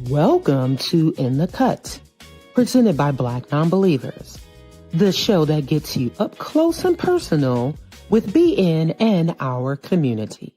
Welcome to In the Cut, presented by Black Nonbelievers, the show that gets you up close and personal with BN and our community.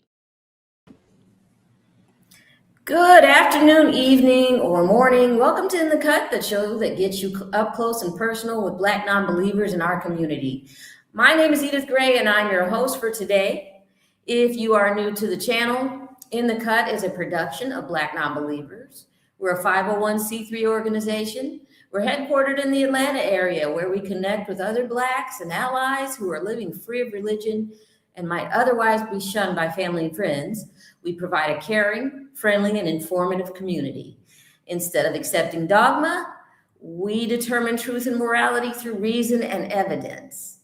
Good afternoon, evening, or morning. Welcome to In the Cut, the show that gets you up close and personal with Black nonbelievers in our community. My name is Edith Gray, and I'm your host for today. If you are new to the channel, In the Cut is a production of Black Nonbelievers. We're a 501c3 organization. We're headquartered in the Atlanta area, where we connect with other Blacks and allies who are living free of religion and might otherwise be shunned by family and friends. We provide a caring, friendly, and informative community. Instead of accepting dogma, we determine truth and morality through reason and evidence.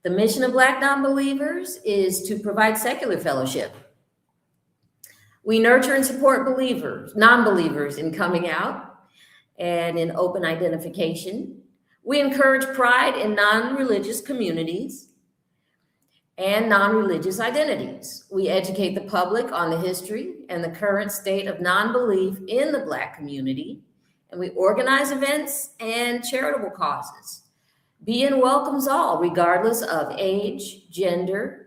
The mission of Black Nonbelievers is to provide secular fellowship. We nurture and support non-believers in coming out and in open identification. We encourage pride in non-religious communities and non-religious identities. We educate the public on the history and the current state of non-belief in the Black community, and we organize events and charitable causes. BN welcomes all, regardless of age, gender,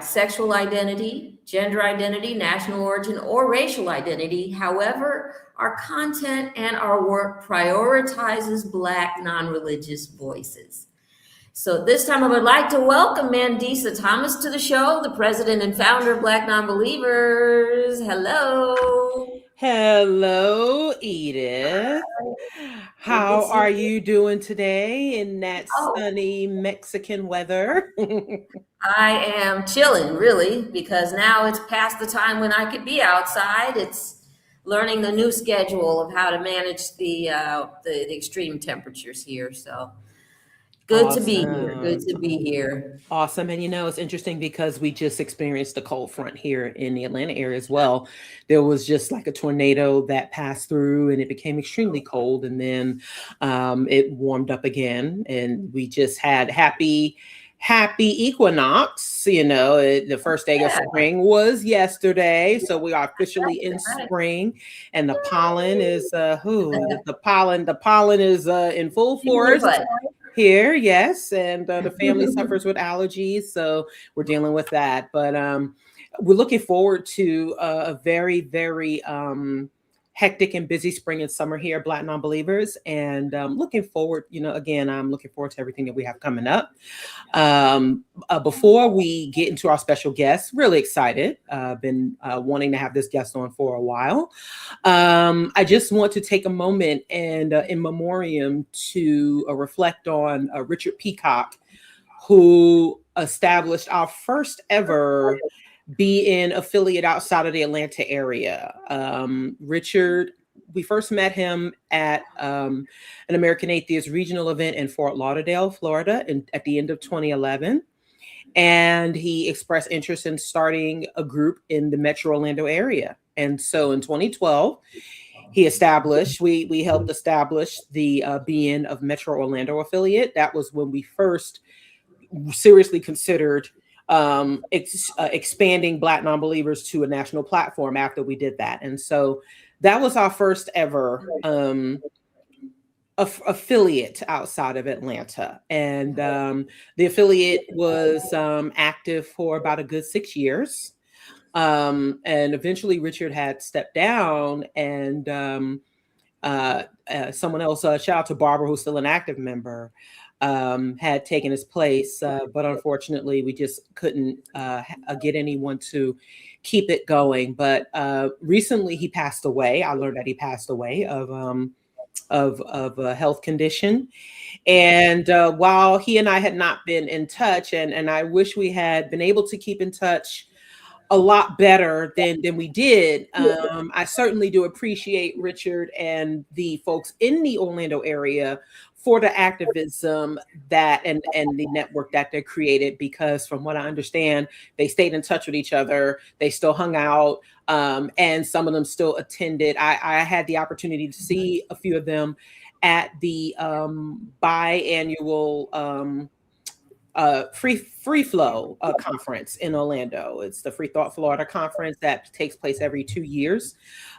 sexual identity, gender identity, national origin, or racial identity. However, our content and our work prioritizes Black non-religious voices. So this time I would like to welcome Mandisa Thomas to the show, the president and founder of Black Nonbelievers. Hello. Hello, Edith. How are you doing today in that sunny Mexican weather? I am chilling, really, because now it's past the time when I could be outside. It's learning the new schedule of how to manage the extreme temperatures here. So good to be here. Good to be here. Awesome. And it's interesting because we just experienced a cold front here in the Atlanta area as well. There was just like a tornado that passed through and it became extremely cold. And then it warmed up again. And we just had happy equinox. The first day of spring was yesterday. So we are officially in spring, and the pollen is the pollen is in full force here. Yes. And the family suffers with allergies. So we're dealing with that. But we're looking forward to a very, very hectic and busy spring and summer here at Black Nonbelievers, and looking forward, again, I'm looking forward to everything that we have coming up. Before we get into our special guest, really excited, been wanting to have this guest on for a while. I just want to take a moment and in memoriam to reflect on Richard Peacock, who established our first ever BN affiliate outside of the Atlanta area. Richard, we first met him at an American Atheist regional event in Fort Lauderdale, Florida, at the end of 2011. And he expressed interest in starting a group in the Metro Orlando area. And so in 2012, we helped establish the BN of Metro Orlando affiliate. That was when we first seriously considered expanding Black Nonbelievers to a national platform after we did that. And so that was our first ever affiliate outside of Atlanta. And the affiliate was active for about a good 6 years. And eventually Richard had stepped down, and someone else, shout out to Barbara, who's still an active member, had taken his place, but unfortunately we just couldn't get anyone to keep it going. But recently he passed away. I learned that he passed away of a health condition. And while he and I had not been in touch, and I wish we had been able to keep in touch a lot better than we did, I certainly do appreciate Richard and the folks in the Orlando area for the activism that and the network that they created, because from what I understand, they stayed in touch with each other. They still hung out, and some of them still attended. I had the opportunity to see a few of them at the biannual Free Flow conference in Orlando. It's the Free Thought Florida conference that takes place every 2 years.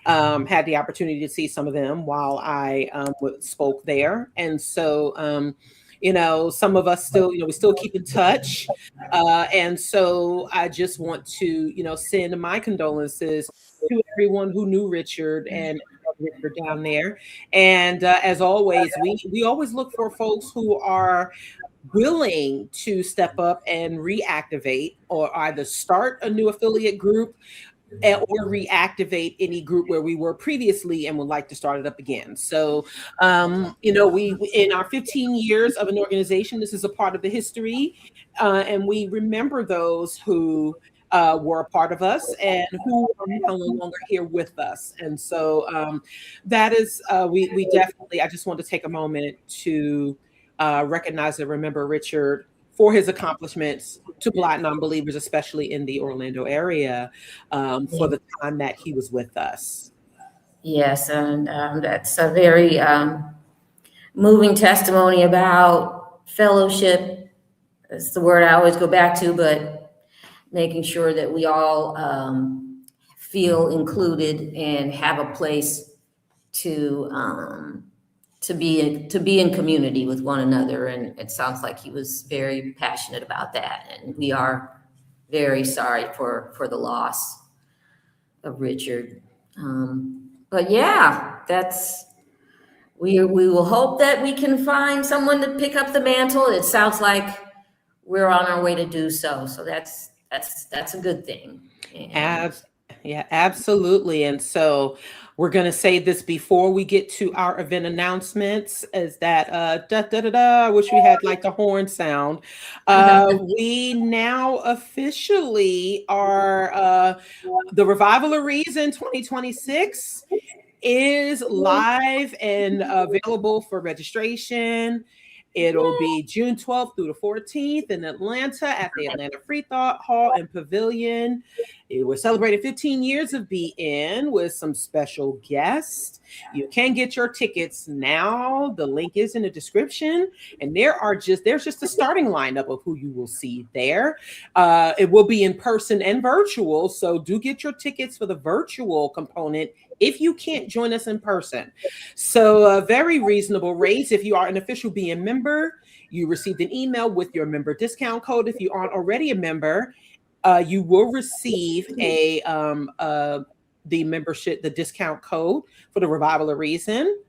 Had the opportunity to see some of them while I spoke there, and so some of us still, we still keep in touch, and so I just want to send my condolences to everyone who knew Richard and Richard down there. And as always, we always look for folks who are willing to step up and reactivate or either start a new affiliate group or reactivate any group where we were previously and would like to start it up again. So, we in our 15 years of an organization, this is a part of the history, and we remember those who were a part of us and who are no longer here with us. And so that is, we definitely, I just want to take a moment to recognize and remember Richard for his accomplishments to Black non-believers, especially in the Orlando area, for the time that he was with us. Yes, and that's a very moving testimony about fellowship. That's the word I always go back to, but making sure that we all feel included and have a place to be in community with one another. And it sounds like he was very passionate about that. And we are very sorry for the loss of Richard. But yeah, we will hope that we can find someone to pick up the mantle. It sounds like we're on our way to do so. So that's a good thing. Yeah, absolutely. And so we're going to say this before we get to our event announcements, is that I wish we had like the horn sound. We now officially are the Revival of Reason 2026 is live and available for registration. It'll be June 12th through the 14th in Atlanta at the Atlanta Free Thought Hall and Pavilion. We're celebrating 15 years of BN with some special guests. You can get your tickets now. The link is in the description. And there's just a starting lineup of who you will see there. It will be in person and virtual. So do get your tickets for the virtual component if you can't join us in person. So a very reasonable rates. If you are an official BN member, you received an email with your member discount code. If you aren't already a member, you will receive the membership, the discount code for the Revival of Reason.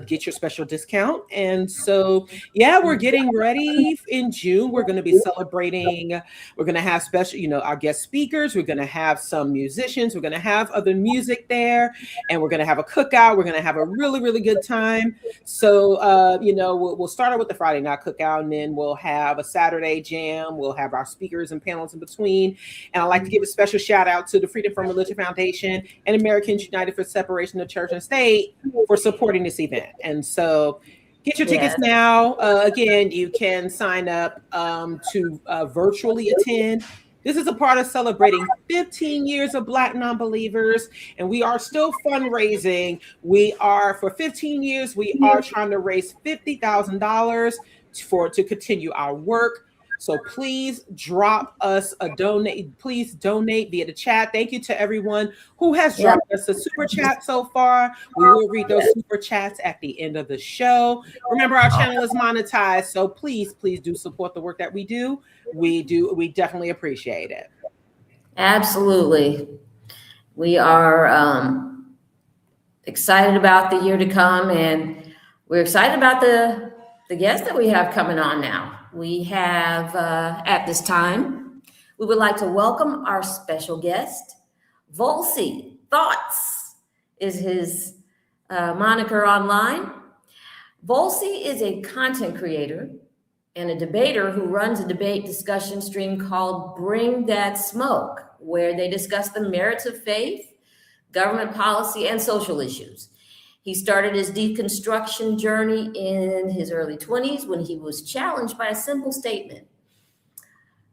Get your special discount. And so, yeah, we're getting ready in June. We're going to be celebrating. We're going to have special, our guest speakers. We're going to have some musicians. We're going to have other music there, and we're going to have a cookout. We're going to have a really, really good time. So, we'll start out with the Friday night cookout, and then we'll have a Saturday jam. We'll have our speakers and panels in between. And I'd like to give a special shout out to the Freedom from Religion Foundation and Americans United for Separation of Church and State for supporting this event. And so get your tickets now. Again, you can sign up to virtually attend. This is a part of celebrating 15 years of Black non-believers, and we are still fundraising. For 15 years, we are trying to raise $50,000 to continue our work. So please drop us a donate. Please donate via the chat. Thank you to everyone who has dropped us a super chat so far. We will read those super chats at the end of the show. Remember, our channel is monetized, so please do support the work that we do. We definitely appreciate it. Absolutely. We are excited about the year to come, and we're excited about the guests that we have coming on now. We have, at this time, we would like to welcome our special guest, Volsi. Thoughts is his moniker online. Volsi is a content creator and a debater who runs a debate discussion stream called Bring That Smoke, where they discuss the merits of faith, government policy, and social issues. He started his deconstruction journey in his early 20s when he was challenged by a simple statement.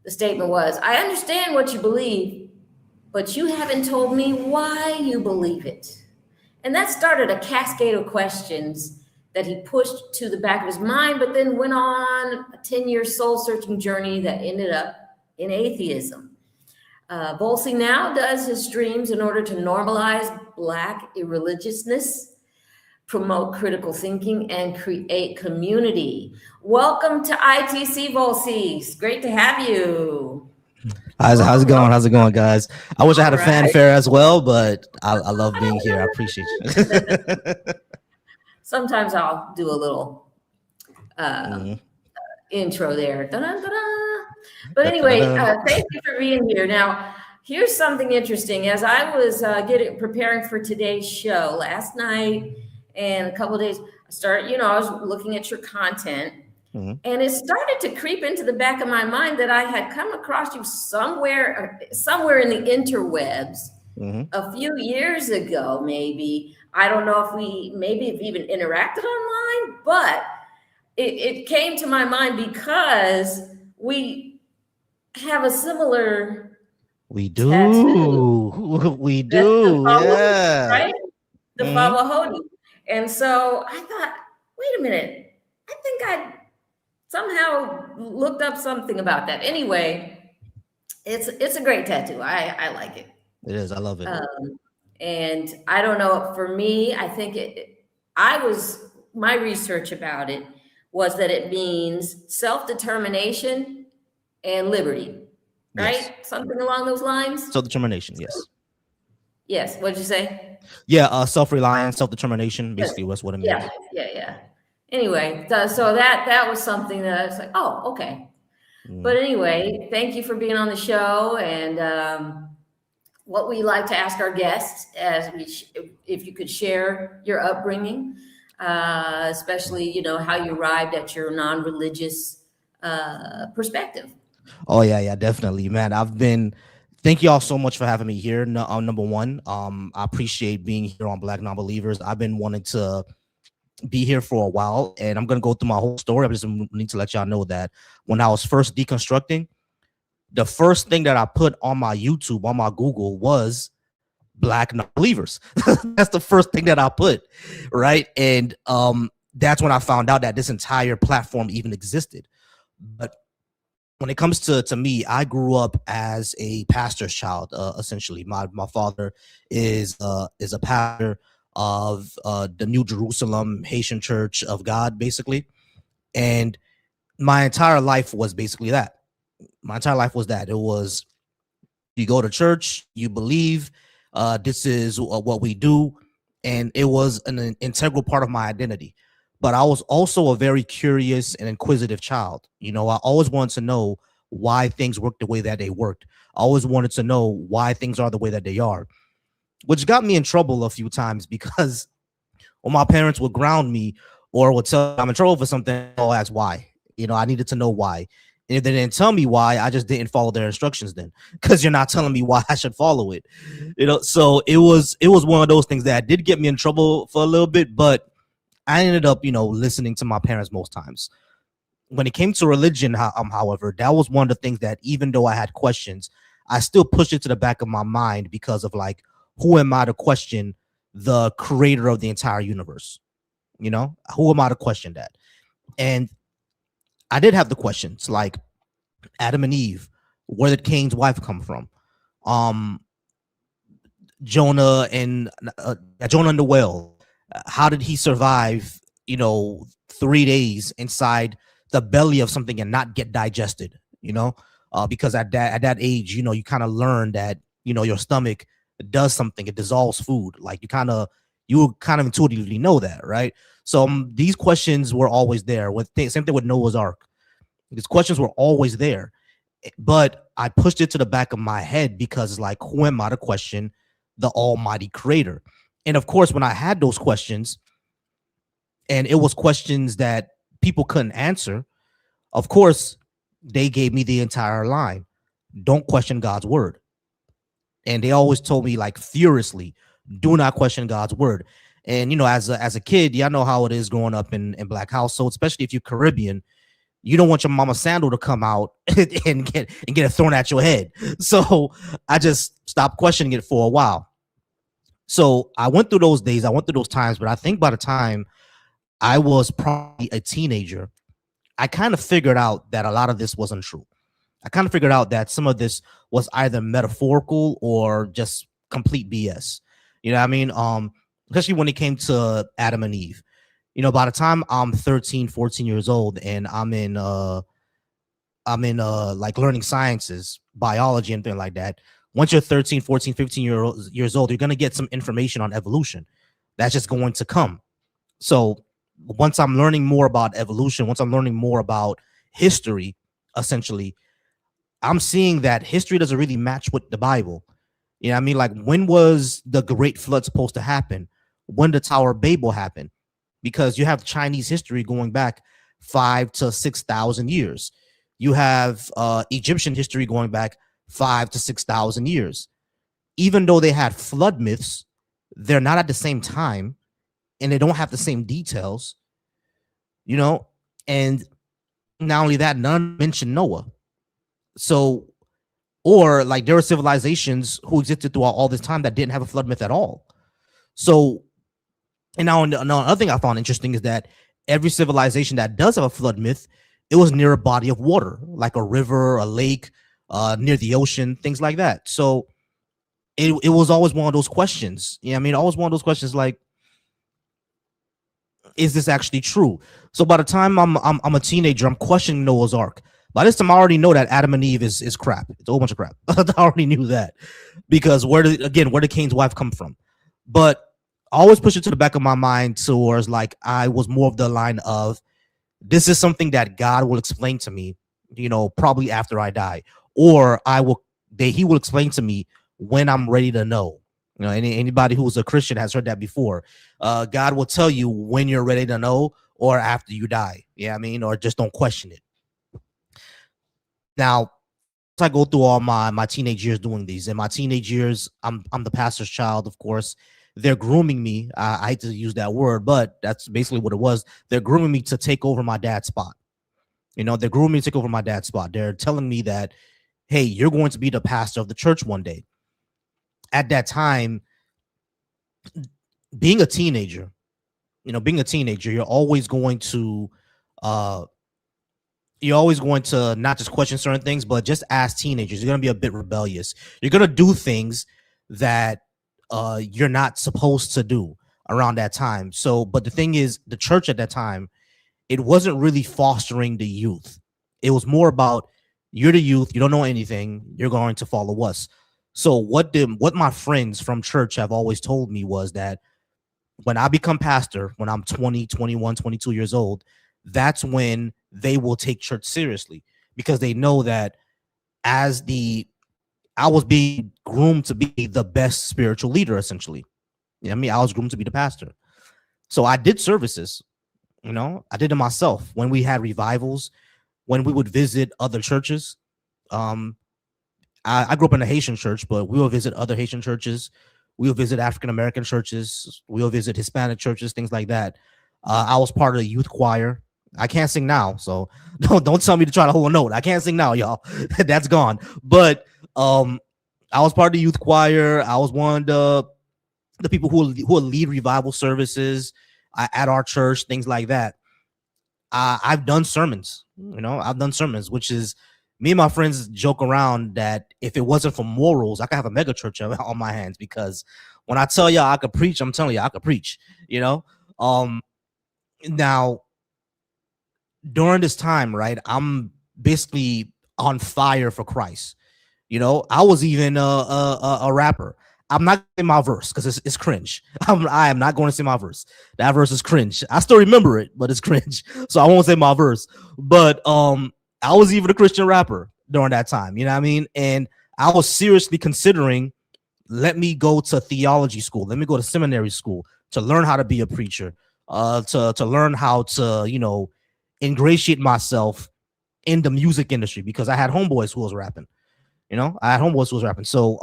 The statement was, "I understand what you believe, but you haven't told me why you believe it." And that started a cascade of questions that he pushed to the back of his mind, but then went on a 10-year soul-searching journey that ended up in atheism. Volsi now does his streams in order to normalize Black irreligiousness, promote critical thinking, and create community. Welcome to ITC, Volsi. It's great to have you. How's it going? How's it going, guys? I wish I had a fanfare as well, but I love being here. I appreciate you. Sometimes I'll do a little intro there. But anyway, thank you for being here. Now, here's something interesting. As I was preparing for today's show last night and a couple of days, I was looking at your content, and it started to creep into the back of my mind that I had come across you somewhere in the interwebs a few years ago, maybe. I don't know if we maybe have even interacted online, but it came to my mind because we have a similar tattoo. We do. Yeah. Right? The Fawahodi. And so I thought, wait a minute. I think I somehow looked up something about that. Anyway, it's a great tattoo. I like it. It is. I love it. And I don't know, for me, I think my research about it was that it means self-determination and liberty, right? Yes. Something along those lines? Self-determination, yes. Yes, what'd you say? Yeah, self-reliance, self-determination, basically was what it means. Yeah. Anyway, so that was something that I was like, oh, okay. But anyway, thank you for being on the show. And what we like to ask our guests, if you could share your upbringing, especially, how you arrived at your non-religious perspective. Oh, yeah, definitely, man. Thank you all so much for having me here. Number one, I appreciate being here on Black Non-Believers. I've been wanting to be here for a while, and I'm going to go through my whole story. I just need to let y'all know that when I was first deconstructing, the first thing that I put on my YouTube, on my Google, was Black Non-Believers. That's the first thing that I put, right? And that's when I found out that this entire platform even existed. But when it comes to me, I grew up as a pastor's child, essentially. My father is a pastor of the New Jerusalem Haitian Church of God, basically. And my entire life was basically that. It was, you go to church, you believe, this is what we do. And it was an integral part of my identity. But I was also a very curious and inquisitive child. I always wanted to know why things worked the way that they worked. I always wanted to know why things are the way that they are, which got me in trouble a few times because when my parents would ground me or would tell me I'm in trouble for something, I'll ask why. I needed to know why. And if they didn't tell me why, I just didn't follow their instructions then, because you're not telling me why I should follow it. So it was one of those things that did get me in trouble for a little bit, but I ended up, listening to my parents most times. When it came to religion, however, that was one of the things that even though I had questions, I still pushed it to the back of my mind because of who am I to question the creator of the entire universe? Who am I to question that? And I did have the questions like Adam and Eve, where did Cain's wife come from? Jonah and the whale. How did he survive, 3 days inside the belly of something and not get digested? Because at that age, you kind of learn that, your stomach does something. It dissolves food. You kind of intuitively know that, right? So these questions were always there. Same thing with Noah's Ark. These questions were always there, but I pushed it to the back of my head because who am I to question the almighty creator? And of course, when I had those questions, and it was questions that people couldn't answer, of course, they gave me the entire line. Don't question God's word. And they always told me furiously, do not question God's word. And, as a kid, y'all know how it is growing up in Black households, especially if you're Caribbean. You don't want your mama sandal to come out and get it thrown at your head. So I just stopped questioning it for a while. So I went through those days. I went through those times. But I think by the time I was probably a teenager, I kind of figured out that a lot of this wasn't true. I kind of figured out that some of this was either metaphorical or just complete BS. You know what I mean? Especially when it came to Adam and Eve. You know, by the time I'm 13, 14 years old and I'm in like learning sciences, biology and things like that. Once you're 13, 14, 15 years old, you're going to get some information on evolution. That's just going to come. So once I'm learning more about evolution, once I'm learning more about history, essentially, I'm seeing that history doesn't really match with the Bible. You know what I mean? Like, when was the Great Flood supposed to happen? When the Tower of Babel happened? Because you have Chinese history going back 5,000 to 6,000 years. You have Egyptian history going back 5,000 to 6,000 years. Even though they had flood myths, they're not at the same time, and they don't have the same details, you know. And not only that, none mention Noah. So, or like there were civilizations who existed throughout all this time that didn't have a flood myth at all. So, and now another thing I found interesting is that every civilization that does have a flood myth, it was near a body of water, like a river, a lake, near the ocean, things like that. So it was always one of those questions. You know what I mean? Always one of those questions like, is this actually true? So by the time I'm a teenager, I'm questioning Noah's Ark. By this time, I already know that Adam and Eve is crap. It's a whole bunch of crap. I already knew that, because where did Cain's wife come from? But I always push it to the back of my mind towards like I was more of the line of, this is something that God will explain to me, you know, probably after I die, or he will explain to me when I'm ready to know. You know, anybody who's a Christian has heard that before. God will tell you when you're ready to know, or after you die. Yeah, I mean, or just don't question it. Now, as I go through all my teenage years doing these, in my teenage years, I'm the pastor's child, of course. They're grooming me. I hate to use that word, but that's basically what it was. They're grooming me to take over my dad's spot. You know, they're grooming me to take over my dad's spot. They're telling me that, hey, you're going to be the pastor of the church one day. At that time, being a teenager, you're always going to not just question certain things, but just as teenagers, you're going to be a bit rebellious. You're going to do things that you're not supposed to do around that time. So, but the thing is, the church at that time, it wasn't really fostering the youth. It was more about, you're the youth, you don't know anything, you're going to follow us. So what my friends from church have always told me was that when I become pastor, when I'm 20, 21, 22 years old, that's when they will take church seriously, because they know that I was being groomed to be the best spiritual leader, essentially. You know what I mean? I was groomed to be the pastor. So I did services, you know, I did it myself. When we had revivals, when we would visit other churches, I grew up in a Haitian church, but we will visit other Haitian churches. We'll visit African-American churches. We'll visit Hispanic churches, things like that. I was part of the youth choir. I can't sing now, so don't tell me to try to hold a note. I can't sing now, y'all. That's gone. But I was part of the youth choir. I was one of the people who would lead revival services at our church, things like that. I've done sermons, which is, me and my friends joke around that if it wasn't for morals, I could have a mega church on my hands, because when I tell y'all I could preach, I'm telling you I could preach, you know? Now, during this time, right, I'm basically on fire for Christ. You know, I was even a rapper. I'm not saying my verse because it's cringe. I am not going to say my verse. That verse is cringe. I still remember it, but it's cringe. So I won't say my verse. But I was even a Christian rapper during that time. You know what I mean? And I was seriously considering, let me go to theology school. Let me go to seminary school to learn how to be a preacher, to learn how to, you know, ingratiate myself in the music industry, because I had homeboys who was rapping. You know, I had homeboys who was rapping. So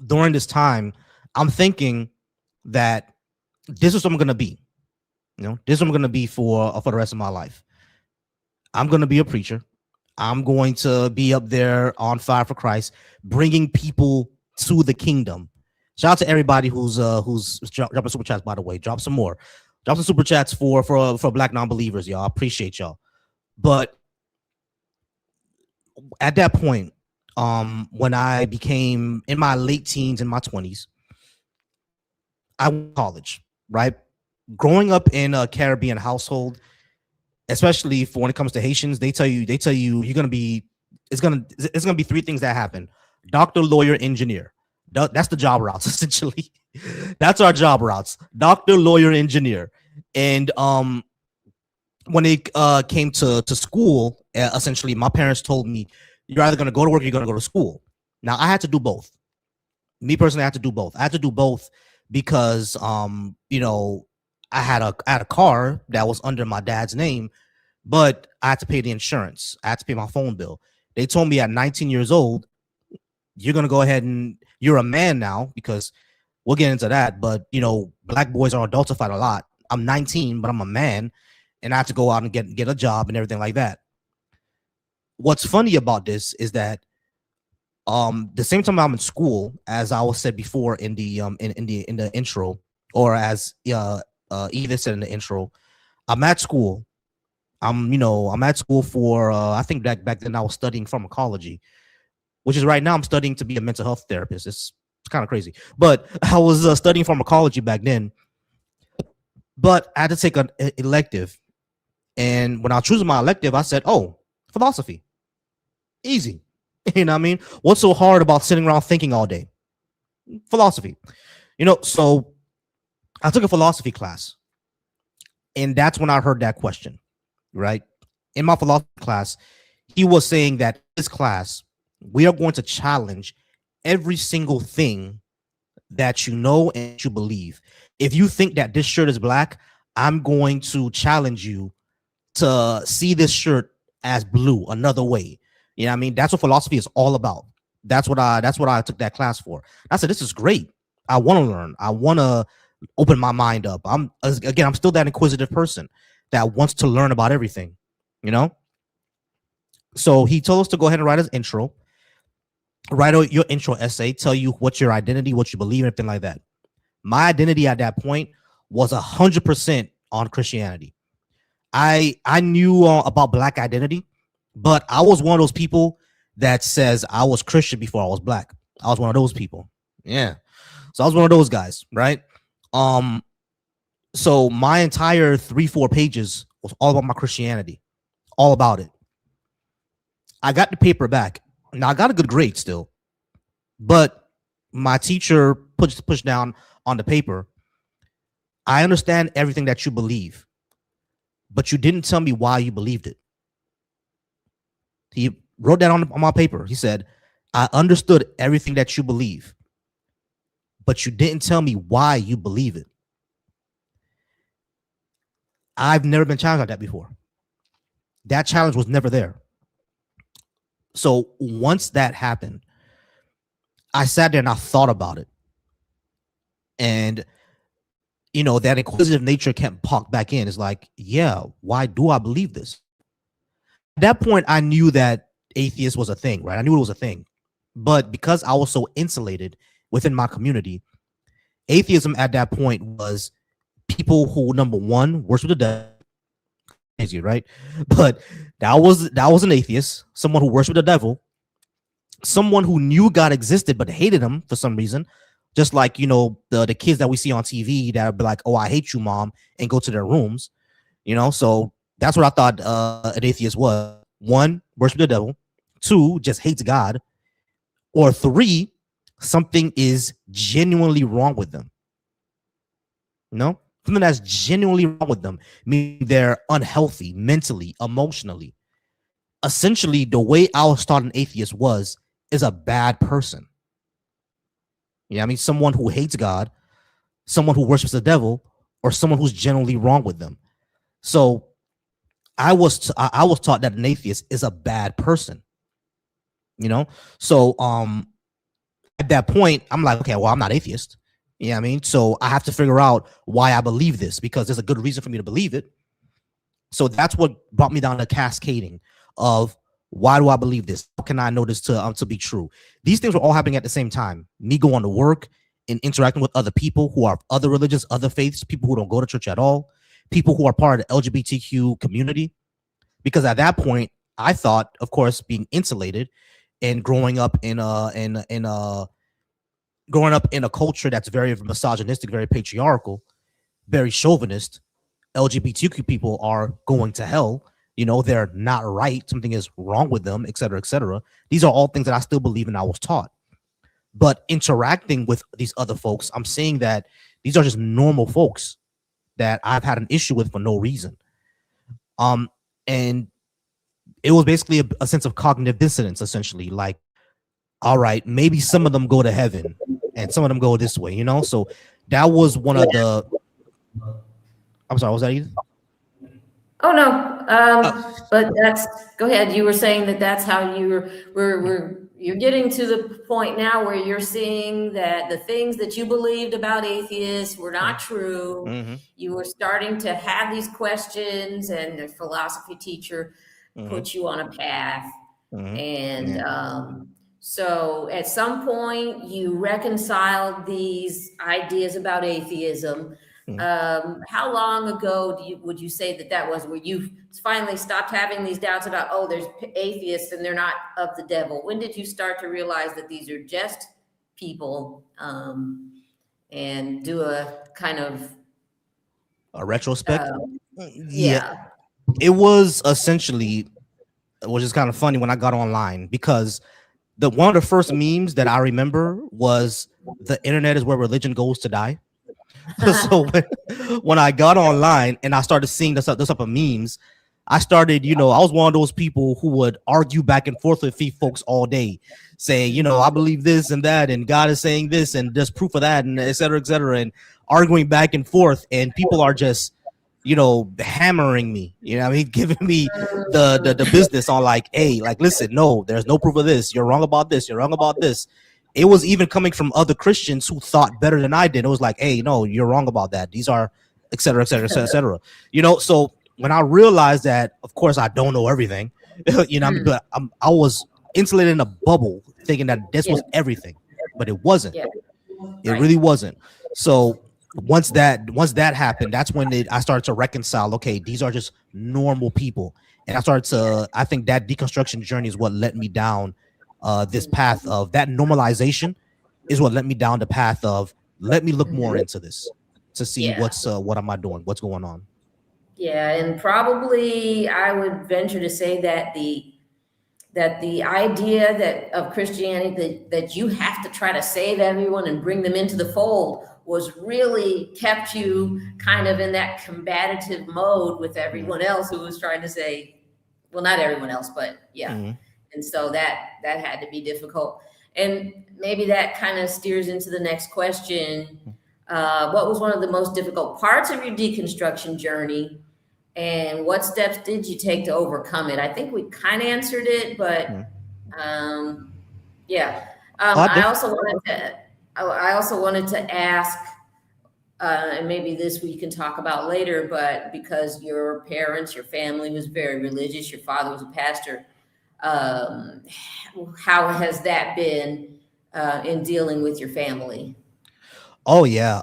during this time, I'm thinking that this is what I'm gonna be. You know, this is what I'm gonna be for the rest of my life. I'm gonna be a preacher. I'm going to be up there on fire for Christ, bringing people to the kingdom. Shout out to everybody who's dropping super chats, by the way. Drop some more. Drop some super chats for Black non-believers, y'all. I appreciate y'all. But at that point, when I became in my late teens, in my 20s, I went to college, right? Growing up in a Caribbean household, especially for when it comes to Haitians, they tell you you're gonna be it's gonna be three things that happen: doctor, lawyer, engineer. That's the job routes, essentially. That's our job routes: doctor, lawyer, engineer. And when it came to school, essentially, my parents told me, you're either gonna go to work or you're gonna go to school. Now I had to do both. Me personally, I had to do both. I had to do both because you know, I had a car that was under my dad's name, but I had to pay the insurance. I had to pay my phone bill. They told me at 19 years old, you're going to go ahead and you're a man now, because we'll get into that. But, you know, black boys are adultified a lot. I'm 19, but I'm a man, and I have to go out and get a job and everything like that. What's funny about this is that the same time I'm in school, as I was said before in the in the intro, or as Edith said in the intro, I'm at school. I'm at school for I think back then I was studying pharmacology, which is right now I'm studying to be a mental health therapist. It's kind of crazy, but I was studying pharmacology back then. But I had to take an elective, and when I was choosing my elective, I said, "Oh, philosophy, easy." You know what I mean? What's so hard about sitting around thinking all day? Philosophy. You know, so I took a philosophy class, and that's when I heard that question, right? In my philosophy class, he was saying that in this class, we are going to challenge every single thing that you know and you believe. If you think that this shirt is black, I'm going to challenge you to see this shirt as blue another way. You know what I mean? That's what philosophy is all about. That's what I took that class for. I said, this is great. I want to learn. I want to open my mind up. I'm still that inquisitive person that wants to learn about everything, you know? So he told us to go ahead and write his intro, write out your intro essay, tell you what's your identity, what you believe, anything like that. My identity at that point was 100% on Christianity. I knew about black identity, but I was one of those people that says I was Christian before I was black. I was one of those people. Yeah. So I was one of those guys, right? So my entire 3-4 pages was all about my Christianity, all about it. I got the paper back. Now I got a good grade still, but my teacher pushed down on the paper. I understand everything that you believe, but you didn't tell me why you believed it. He wrote that on my paper. He said, I understood everything that you believe, but you didn't tell me why you believe it. I've never been challenged like that before. That challenge was never there. So once that happened, I sat there and I thought about it. And, you know, that inquisitive nature kept popped back in. It's like, yeah, why do I believe this? At that point, I knew that atheist was a thing, right? I knew it was a thing. But because I was so insulated within my community, atheism at that point was people who, number one, worship the devil. Crazy, right? But that was an atheist, someone who worshiped the devil, someone who knew God existed but hated him for some reason. Just like, you know, the kids that we see on TV that are like, oh, I hate you, mom, and go to their rooms, you know. So that's what I thought an atheist was. 1, worship the devil. 2, just hates God. Or 3, something is genuinely wrong with them. You know, something that's genuinely wrong with them, meaning they're unhealthy mentally, emotionally. Essentially, the way I was taught an atheist is a bad person. Yeah, I mean, someone who hates God, someone who worships the devil, or someone who's genuinely wrong with them. So I was taught that an atheist is a bad person. You know, so at that point, I'm like, okay, well, I'm not atheist. You know what I mean? So I have to figure out why I believe this, because there's a good reason for me to believe it. So that's what brought me down to cascading of, why do I believe this? How can I know this to be true? These things were all happening at the same time. Me going to work in interacting with other people who are of other religions, other faiths, people who don't go to church at all, people who are part of the LGBTQ community. Because at that point, I thought, of course, being insulated and growing up in a culture that's very misogynistic, very patriarchal, very chauvinist, LGBTQ people are going to hell. You know, they're not right. Something is wrong with them, et cetera, et cetera. These are all things that I still believe and I was taught. But interacting with these other folks, I'm seeing that these are just normal folks that I've had an issue with for no reason. And it was basically a sense of cognitive dissonance, essentially. Like, all right, maybe some of them go to heaven and some of them go this way, you know? So that was one of the... I'm sorry, was that you? Oh, no. But go ahead. You were saying that's how you're getting to the point now where you're seeing that the things that you believed about atheists were not true. Mm-hmm. You were starting to have these questions, and the philosophy teacher put you on a path. Mm-hmm. And so at some point you reconciled these ideas about atheism. How long ago would you say that was where you finally stopped having these doubts about, oh, there's atheists and they're not of the devil? When did you start to realize that these are just people, and do a kind of a retrospect? Yeah. It was essentially, which is kind of funny when I got online, because one of the first memes that I remember was the internet is where religion goes to die. So when I got online and I started seeing this type of memes, I started, I was one of those people who would argue back and forth with folks all day, saying, I believe this and that, and God is saying this, and there's proof of that, and et cetera, and arguing back and forth. And people are just, hammering me, giving me the business on like, hey, like, listen, no, there's no proof of this. You're wrong about this. You're wrong about this. It was even coming from other Christians who thought better than I did. It was like, hey, no, you're wrong about that. These are, et cetera, et cetera, et cetera, et cetera. So when I realized that, of course, I don't know everything, but I was insulated in a bubble thinking that this was everything, but it wasn't. Yeah. It really wasn't. So once that happened, that's when I started to reconcile, okay, these are just normal people. And I think that deconstruction journey is what led me down this path of that normalization is what led me down the path of, let me look more into this to see what am I doing? What's going on? Yeah. And probably I would venture to say that the idea of Christianity, that you have to try to save everyone and bring them into the fold, was really kept you kind of in that combative mode with everyone else who was trying to say, well, not everyone else, but yeah. Mm-hmm. And so that had to be difficult. And maybe that kind of steers into the next question. What was one of the most difficult parts of your deconstruction journey? And what steps did you take to overcome it? I think we kind of answered it, but yeah. I also wanted to ask, and maybe this we can talk about later, but because your family was very religious, your father was a pastor, how has that been in dealing with your family? Oh yeah,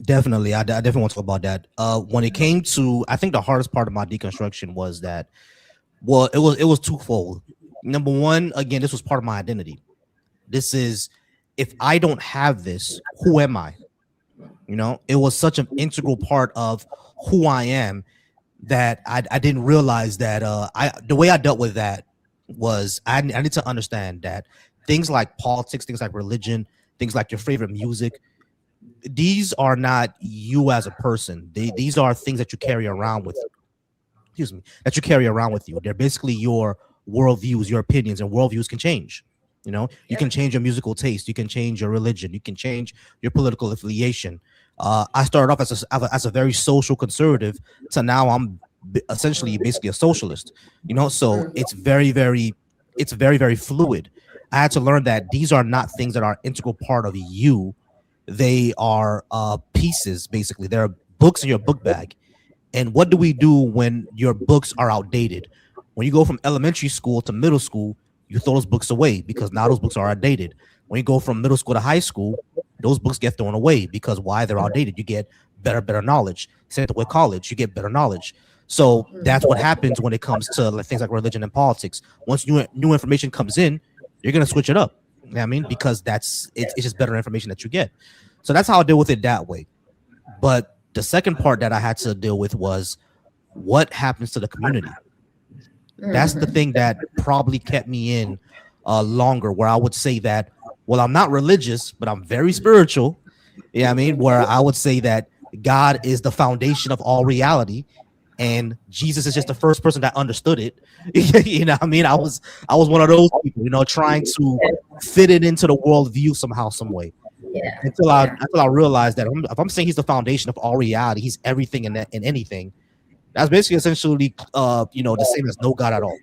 definitely. I definitely want to talk about that. When it came to, I think the hardest part of my deconstruction was that, well, it was twofold. Number one, again, this was part of my identity. This is, if I don't have this, who am I? It was such an integral part of who I am that I didn't realize that the way I dealt with that was I need to understand that things like politics, things like religion, things like your favorite music, these are not you as a person. These are things that you carry around with you. They're basically your worldviews, your opinions, and worldviews can change. You can change your musical taste, you can change your religion, you can change your political affiliation. I started off as a very social conservative to now I'm essentially basically a socialist, so it's very, very fluid. I had to learn that these are not things that are integral part of you. They are pieces, basically. They're books in your book bag. And what do we do when your books are outdated? When you go from elementary school to middle school, you throw those books away because now those books are outdated. When you go from middle school to high school, those books get thrown away because why? They're outdated. You get better knowledge. Same with college, you get better knowledge. So that's what happens when it comes to like things like religion and politics. Once new information comes in, you're gonna switch it up. You know what I mean? Because it's just better information that you get. So that's how I deal with it that way. But the second part that I had to deal with was what happens to the community. That's the thing that probably kept me in longer, where I would say that, well, I'm not religious, but I'm very spiritual. Yeah, I mean, where I would say that God is the foundation of all reality, and Jesus is just the first person that understood it. You know what I mean? I was one of those people, you know, trying to fit it into the worldview somehow, some way. Yeah. Until I realized that if I'm saying he's the foundation of all reality, he's everything and anything. That's basically essentially, you know, the same as no God at all.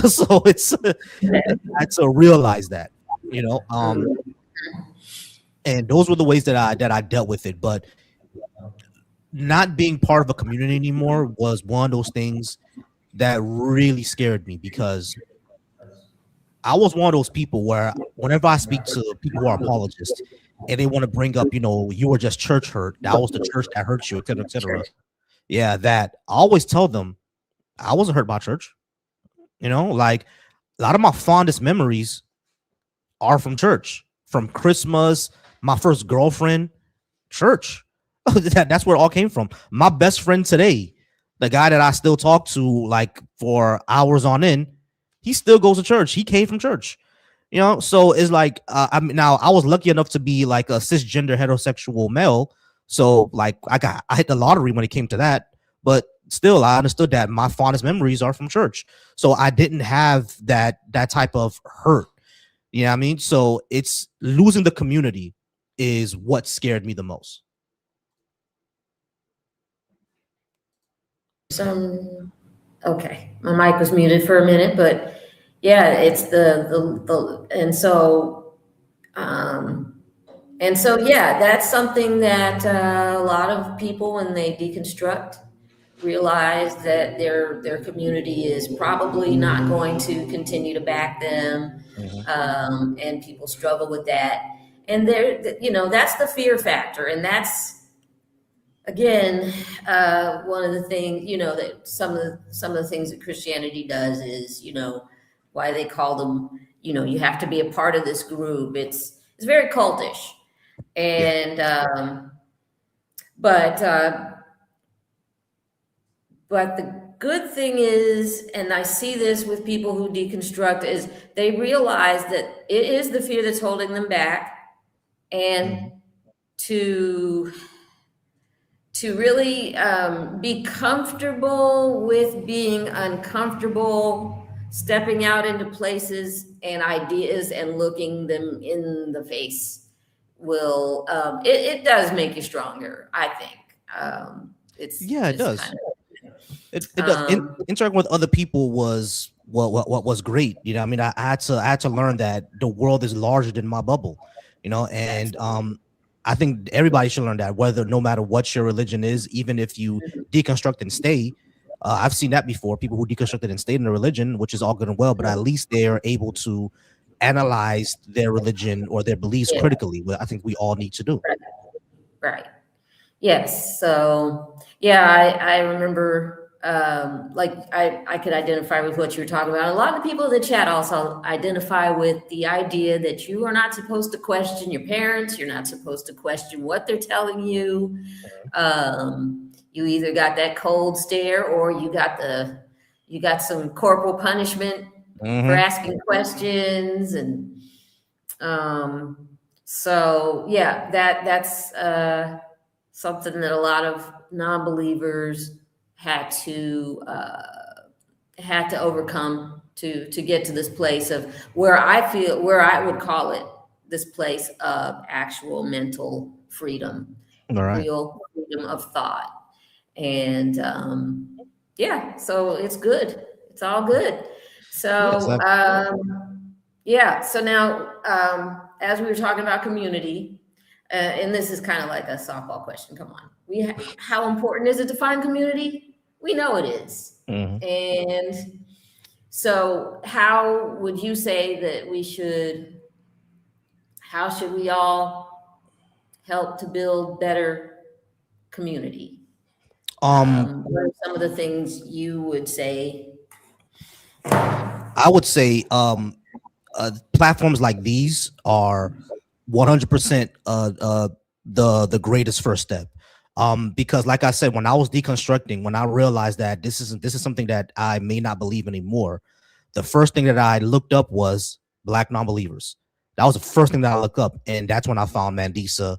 So it's I had to realize that, you know, and those were the ways that I dealt with it. But not being part of a community anymore was one of those things that really scared me, because I was one of those people where whenever I speak to people who are apologists and they want to bring up, you know, you were just church hurt, that was the church that hurt you, et cetera, et cetera. Yeah, that I always tell them I wasn't hurt by church. You know, like a lot of my fondest memories are from church, from Christmas, my first girlfriend, church. That's where it all came from. My best friend today, the guy that I still talk to like for hours on end, he still goes to church. He came from church. You know, so it's like I mean, now I was lucky enough to be like a cisgender heterosexual male. So like I hit the lottery when it came to that, but still I understood that my fondest memories are from church. So I didn't have that type of hurt. You know what I mean? So it's losing the community is what scared me the most. Okay, my mic was muted for a minute, but yeah, it's the and so yeah, that's something that a lot of people, when they deconstruct, realize that their community is probably not going to continue to back them, and people struggle with that, and there, you know, that's the fear factor, and that's again one of the things, you know, that some of the things that Christianity does is, you know, why they call them, you know, you have to be a part of this group. It's very cultish. And but the good thing is, and I see this with people who deconstruct, is they realize that it is the fear that's holding them back, and to really be comfortable with being uncomfortable, stepping out into places and ideas and looking them in the face will it does make you stronger, I think. It does. It does. Interacting with other people was what was great. You know, I mean, I had to learn that the world is larger than my bubble. You know, and I think everybody should learn that, no matter what your religion is, even if you deconstruct and stay. I've seen that before. People who deconstructed and stayed in a religion, which is all good and well, but at least they are able to analyze their religion or their beliefs critically. What I think we all need to do. Right. Yes. So yeah, I remember like I could identify with what you were talking about. A lot of the people in the chat also identify with the idea that you are not supposed to question your parents. You're not supposed to question what they're telling you. You either got that cold stare or you got some corporal punishment for asking questions. And so yeah, that's something that a lot of non-believers had to overcome to get to this place of where I would call it this place of actual mental freedom, real freedom of thought. And yeah, so it's good. It's all good. So so now as we were talking about community, and this is kind of like a softball question. Come on, how important is it to find community? We know it is. And so how would you say that we should how should we all help to build better community? What are some of the things you would say? I would say platforms like these are 100% the greatest first step. Because like I said, when I was deconstructing, when I realized that this is something that I may not believe anymore, the first thing that I looked up was Black non-believers. That was the first thing that I looked up, and that's when I found Mandisa.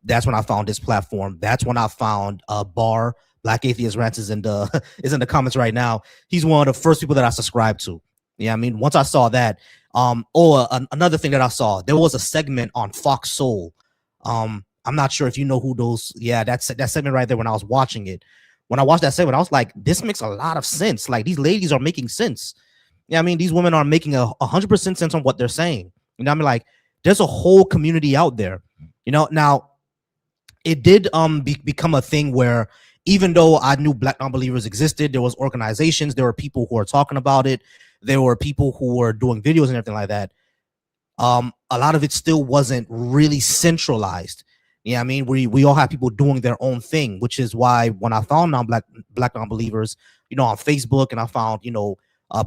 That's when I found this platform. That's when I found Bar. Black Atheist Rants is in the comments right now. He's one of the first people that I subscribed to. Yeah, I mean, once I saw that, another thing that I saw, there was a segment on Fox Soul. I'm not sure if you know who those. Yeah, that segment right there. When I was watching it, when I watched that segment, I was like, this makes a lot of sense. Like, these ladies are making sense. Yeah, I mean, these women are making 100% sense on what they're saying. You know, I mean, like, there's a whole community out there. You know, now it did become a thing where, even though I knew Black non-believers existed, there was organizations, there were people who were talking about it, there were people who were doing videos and everything like that. A lot of it still wasn't really centralized. Yeah, I mean, we all have people doing their own thing, which is why when I found Black non-believers, you know, on Facebook, and I found, you know,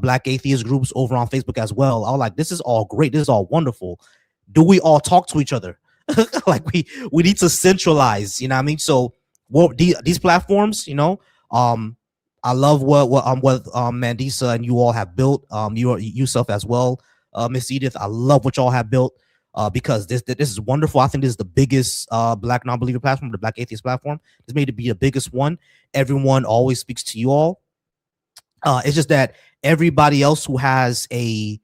Black atheist groups over on Facebook as well, I was like, this is all great, this is all wonderful. Do we all talk to each other? Like, we need to centralize, you know what I mean? So these platforms, you know, I love what Mandisa and you all have built, yourself as well, Miss Edith. I love what y'all have built, because this is wonderful. I think this is the biggest Black non-believer platform, the Black atheist platform. This made it be the biggest one. Everyone always speaks to you all. It's just that everybody else who has a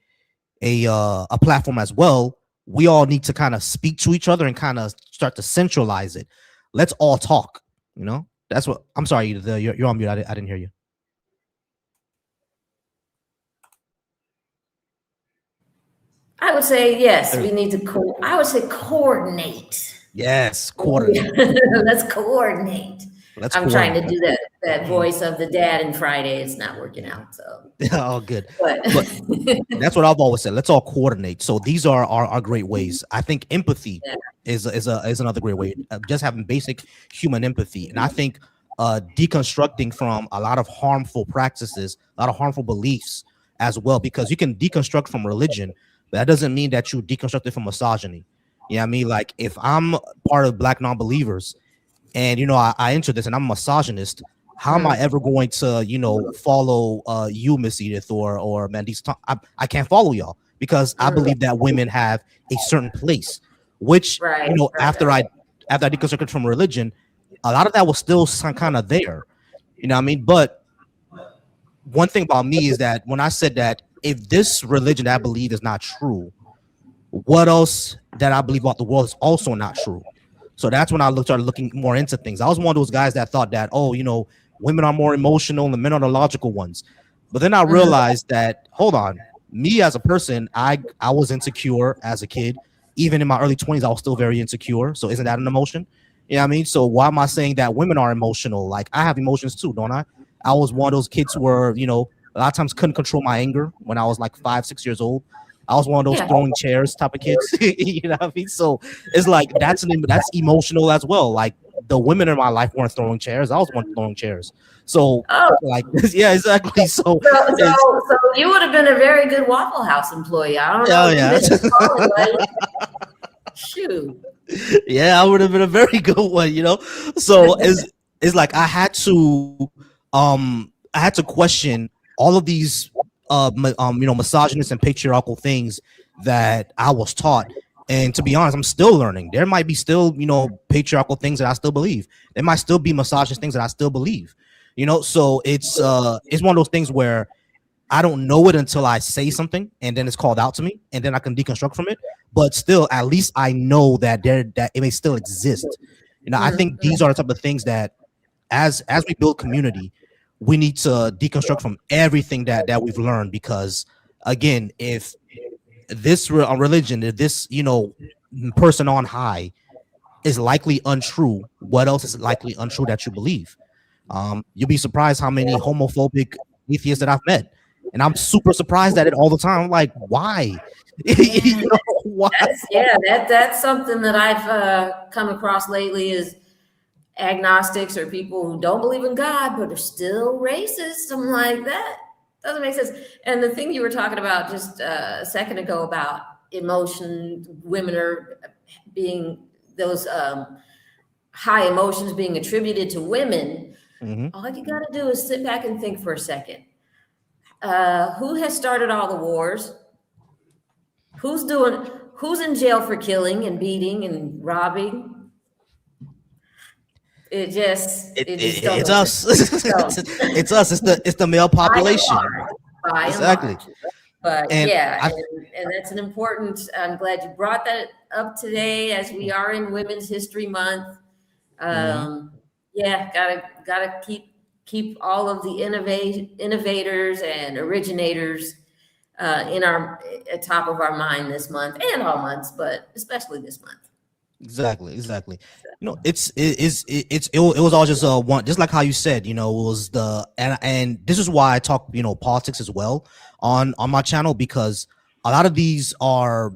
platform as well, we all need to kind of speak to each other and kind of start to centralize it. Let's all talk. You know, that's what I'm sorry. You're on mute. I didn't hear you. I would say yes. We need to. I would say coordinate. Yes, coordinate. Let's coordinate. I'm trying to do that voice of the dad in Friday. It's not working out. So oh, good. But that's what I've always said. Let's all coordinate. So these are great ways. I think empathy is another great way. Just having basic human empathy, and I think deconstructing from a lot of harmful practices, a lot of harmful beliefs as well, because you can deconstruct from religion, but that doesn't mean that you deconstructed from misogyny. You know what I mean? Like, if I'm part of Black non-believers, and, you know, I enter this and I'm a misogynist, how am I ever going to, you know, follow you, Miss Edith, or Mandisa? I can't follow y'all, because I believe that women have a certain place, which, you know, after I deconstructed from religion, a lot of that was still kind of there. You know what I mean? But one thing about me is that when I said that if this religion that I believe is not true, what else that I believe about the world is also not true. So that's when I started looking more into things. I was one of those guys that thought that, oh, you know, women are more emotional and men are the logical ones. But then I realized that, hold on, me as a person, I was insecure as a kid. Even in my early 20s, I was still very insecure. So isn't that an emotion? You know what I mean? So why am I saying that women are emotional? Like, I have emotions too, don't I? I was one of those kids who were, you know, a lot of times couldn't control my anger when I was like 5, 6 years old. I was one of those throwing chairs type of kids. You know what I mean? So it's like that's emotional as well. Like, the women in my life weren't throwing chairs. I was one throwing chairs. So like, yeah, exactly. So you would have been a very good Waffle House employee. I don't know. Yeah. Shoot. Yeah, I would have been a very good one, you know. So it's like I had to question all of these you know, misogynist and patriarchal things that I was taught. And to be honest, I'm still learning. There might be still, you know, patriarchal things that I still believe. There might still be misogynist things that I still believe, you know. So it's one of those things where I don't know it until I say something, and then it's called out to me, and then I can deconstruct from it. But still, at least I know that that it may still exist. You know, I think these are the type of things that as we build community, we need to deconstruct from everything that we've learned, because again, if this religion, if this, you know, person on high is likely untrue, what else is likely untrue that you believe? You'll be surprised how many homophobic atheists that I've met. and I'm super surprised at it all the time. I'm like, why? Why? That's something that I've come across lately is agnostics or people who don't believe in God but are still racist. I'm like, that doesn't make sense. And the thing you were talking about just a second ago about emotion, women are being those high emotions being attributed to women. All you got to do is sit back and think for a second. Who has started all the wars? Who's in jail for killing and beating and robbing? It's us. It's us. It's the male population. By Exactly. and large. But and that's an important. I'm glad you brought that up today, as we are in Women's History Month. Gotta keep all of the innovators and originators at top of our mind this month, and all months, but especially this month. Exactly. It was all just one, just like how you said, it was and this is why I talk, politics as well on my channel, because a lot of these are,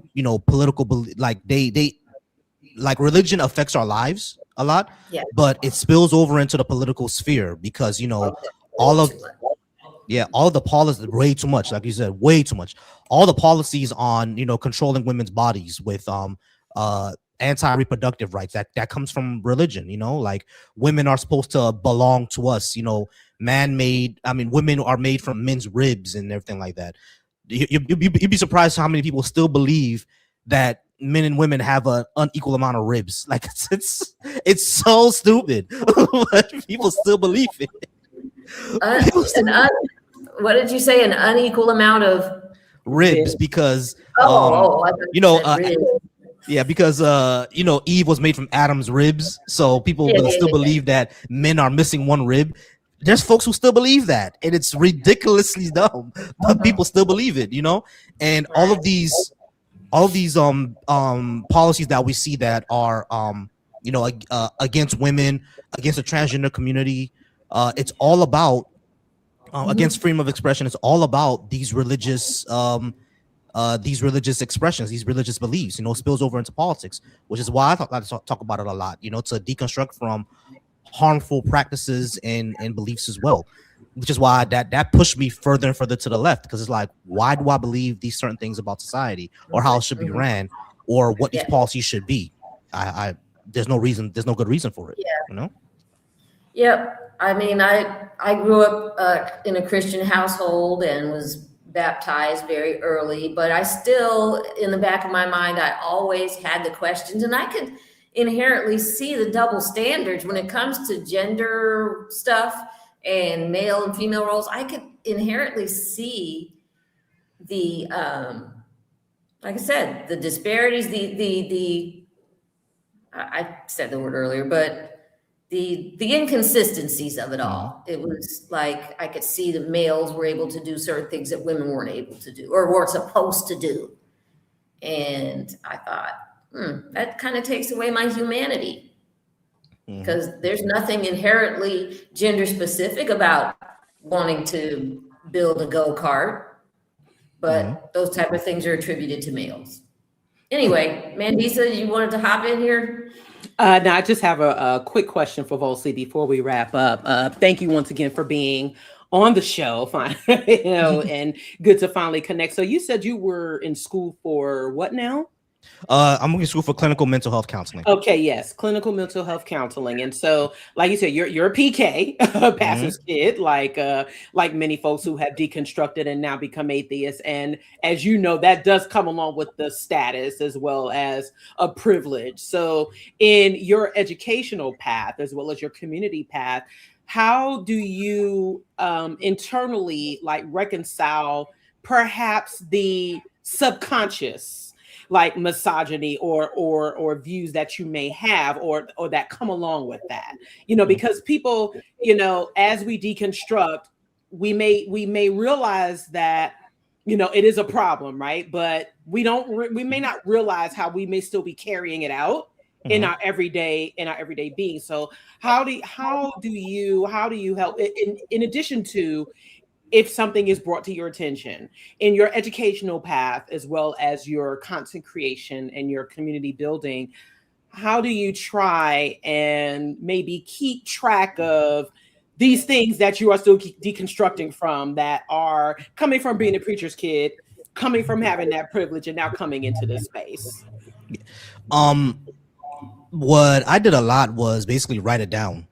political, like they like religion affects our lives a lot, but it spills over into the political sphere because, all of the policies, way too much, like you said, way too much. All the policies on, controlling women's bodies with anti-reproductive rights that comes from religion, like women are supposed to belong to us, women are made from men's ribs and everything like that. You'd be surprised how many people still believe that men and women have an unequal amount of ribs. Like it's so stupid. But people still believe it. What did you say? An unequal amount of ribs? Because because Eve was made from Adam's ribs, so people still believe that men are missing one rib. There's folks who still believe that, and it's ridiculously dumb, but people still believe it, and all of these policies that we see that are against women, against the transgender community, it's all about against freedom of expression. It's all about these religious expressions, these religious beliefs, spills over into politics, which is why I like to talk about it a lot, to deconstruct from harmful practices and beliefs as well, which is why that pushed me further and further to the left, because it's like, why do I believe these certain things about society, or how it should be ran, or what these policies should be? There's no good reason for it. Yep. I mean, I grew up in a Christian household and was baptized very early, but I still, in the back of my mind, I always had the questions, and I could inherently see the double standards when it comes to gender stuff and male and female roles. I could inherently see the, like I said, the disparities, I said the word earlier, but the inconsistencies of it all. It was like I could see the males were able to do certain things that women weren't able to do or weren't supposed to do. And I thought, that kind of takes away my humanity, because there's nothing inherently gender specific about wanting to build a go-kart, but those type of things are attributed to males. Anyway, Mandisa, you wanted to hop in here? Now, I just have a quick question for Volsey before we wrap up. Thank you once again for being on the show, and good to finally connect. So you said you were in school for what now? I'm in school for clinical mental health counseling. Okay, yes, clinical mental health counseling. And so, like you said, you're a PK, a pastor's kid, like many folks who have deconstructed and now become atheists. And as you know, that does come along with the status as well as a privilege. So in your educational path, as well as your community path, how do you internally reconcile perhaps the subconscious, like misogyny or views that you may have or that come along with that, because people, as we deconstruct, we may realize that, it is a problem, right? But we may not realize how we may still be carrying it out in our everyday being. So how do you help in addition to if something is brought to your attention in your educational path, as well as your content creation and your community building, how do you try and maybe keep track of these things that you are still deconstructing from, that are coming from being a preacher's kid, coming from having that privilege, and now coming into this space? Um, what I did a lot was basically write it down.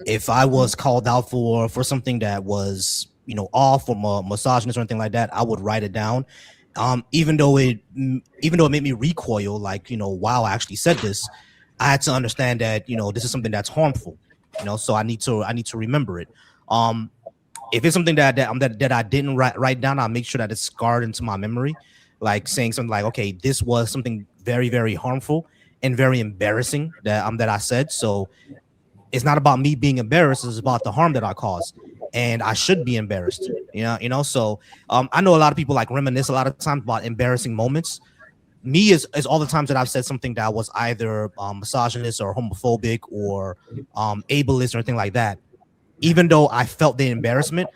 If I was called out for something that was, you know, off from a misogynist or anything like that, I would write it down. Even though it made me recoil, like, you know, wow, I actually said this, I had to understand that, you know, this is something that's harmful, you know, so I need to remember it. If it's something that I didn't write down, I'll make sure that it's scarred into my memory, like saying something like, okay, this was something very, very harmful and very embarrassing that I said. So it's not about me being embarrassed, it's about the harm that I caused. And I should be embarrassed, you know. So I know a lot of people like reminisce a lot of times about embarrassing moments. Me is all the times that I've said something that was either misogynist or homophobic or ableist or anything like that. Even though I felt the embarrassment,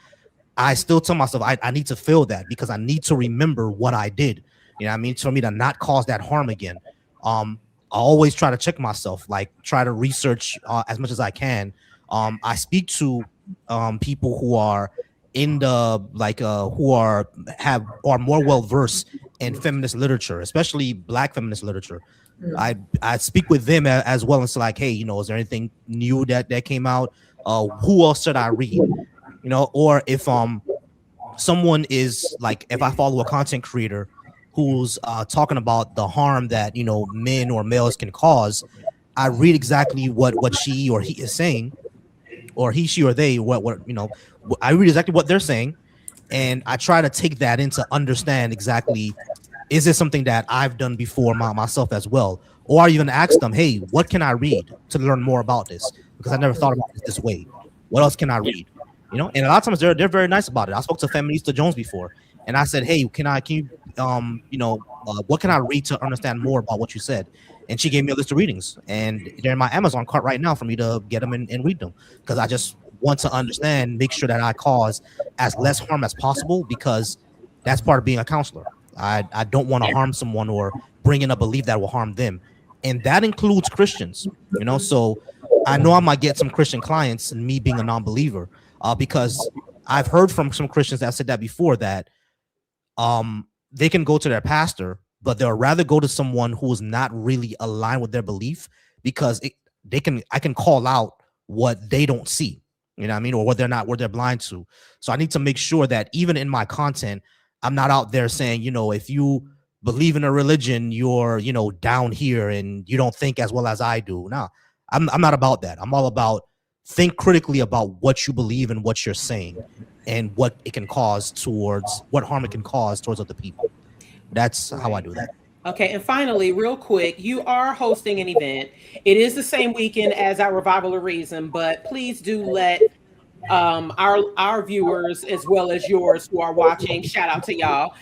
I still tell myself I need to feel that, because I need to remember what I did. You know what I mean? For me to not cause that harm again. I always try to check myself, like try to research as much as I can. I speak to people who are in the who are more well versed in feminist literature, especially Black feminist literature. I speak with them as well, and it's like, hey, you know, is there anything new that came out? Who else should I read? You know, or if someone is like, if I follow a content creator who's talking about the harm that, you know, men or males can cause, I read exactly what she or he is saying, or he, she, or they, what you know, I read exactly what they're saying, and I try to take that in to understand exactly, is this something that I've done before myself as well? Or I even ask them, hey, what can I read to learn more about this? Because I never thought about it this way. What else can I read? You know, and a lot of times they're very nice about it. I spoke to Feminista Jones before, and I said, hey, can you you know, what can I read to understand more about what you said? And she gave me a list of readings, and they're in my Amazon cart right now for me to get them and read them, because I just want to understand, make sure that I cause as less harm as possible, because that's part of being a counselor. I don't want to harm someone or bring in a belief that will harm them, and that includes Christians. You know, so I know I might get some Christian clients, and me being a non-believer, because I've heard from some Christians that said that before, that they can go to their pastor, but they'll rather go to someone who is not really aligned with their belief, because I can call out what they don't see, you know what I mean, or what they're blind to. So I need to make sure that even in my content, I'm not out there saying, you know, if you believe in a religion, you're, you know, down here and you don't think as well as I do. No, I'm not about that. I'm all about think critically about what you believe and what you're saying, and what it can cause towards, what harm it can cause towards other people. That's how I do that. Okay, and finally, real quick, you are hosting an event. It is the same weekend as our Revival of Reason, but please do let our viewers, as well as yours who are watching, shout out to y'all.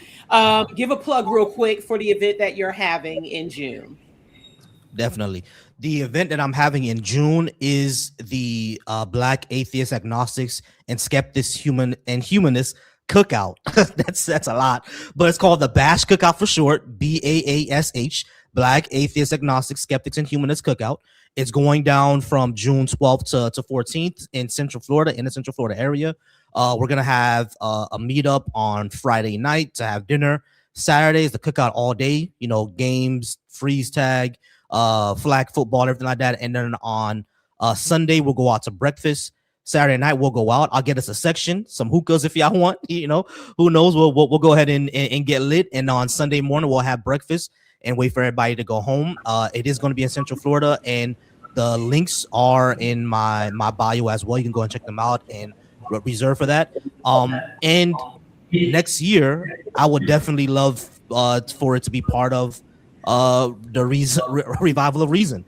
Give a plug real quick for the event that you're having in June. Definitely. The event that I'm having in June is the Black Atheists, Agnostics, and Skeptics Humanist Cookout. that's a lot, but it's called the BASH Cookout for short, BAASH, Black Atheists, Agnostics, Skeptics, and Humanists Cookout. It's going down from June 12th to 14th in Central Florida, in the Central Florida area. We're gonna have a meetup on Friday night to have dinner. Saturday is the cookout all day, you know, games, freeze tag, flag football, everything like that. And then on Sunday, we'll go out to breakfast. Saturday night, we'll go out. I'll get us a section, some hookahs if y'all want. You know, who knows? We'll go ahead and get lit. And on Sunday morning, we'll have breakfast and wait for everybody to go home. It is going to be in Central Florida, and the links are in my bio as well. You can go and check them out and reserve for that. And next year, I would definitely love for it to be part of the Revival of Reason.